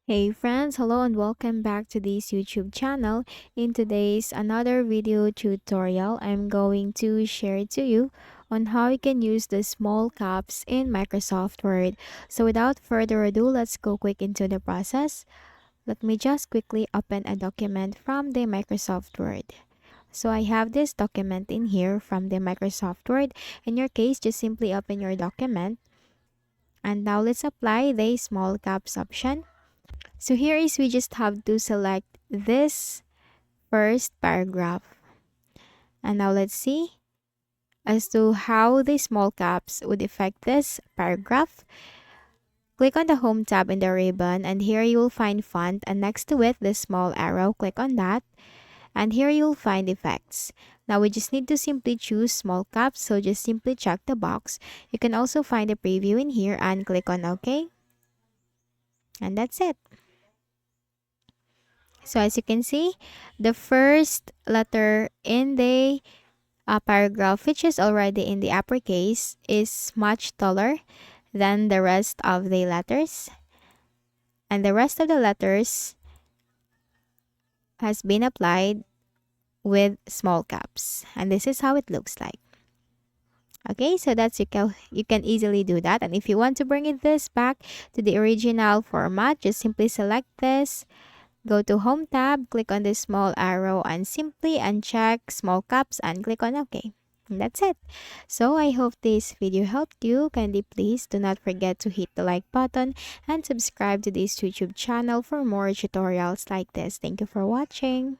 Hey friends, hello and welcome back to this YouTube channel. In today's another video tutorial, I'm going to share to you on how you can use the small caps in Microsoft Word. So without further ado, let's go quick into the process. Let me just quickly open a document from the Microsoft Word. So I have this document in here from the Microsoft Word. In your case, just simply open your document. And now let's apply the small caps option. So here is we just have to select this first paragraph. And now let's see as to how the small caps would affect this paragraph. Click on the Home tab in the ribbon and here you will find Font and next to it the small arrow. Click on that and here you'll find Effects. Now we just need to simply choose small caps, so just simply check the box. You can also find the preview in here and click on OK. And that's it. So as you can see, the first letter in the paragraph, which is already in the uppercase, is much taller than the rest of the letters. And the rest of the letters has been applied with small caps. And this is how it looks like. Okay, so that's you can easily do that. And if you want to bring this back to the original format, just simply select this. Go to Home tab, click on the small arrow and simply uncheck small caps and click on OK. And that's it. So I hope this video helped you. Kindly please do not forget to hit the like button and subscribe to this YouTube channel for more tutorials like this. Thank you for watching.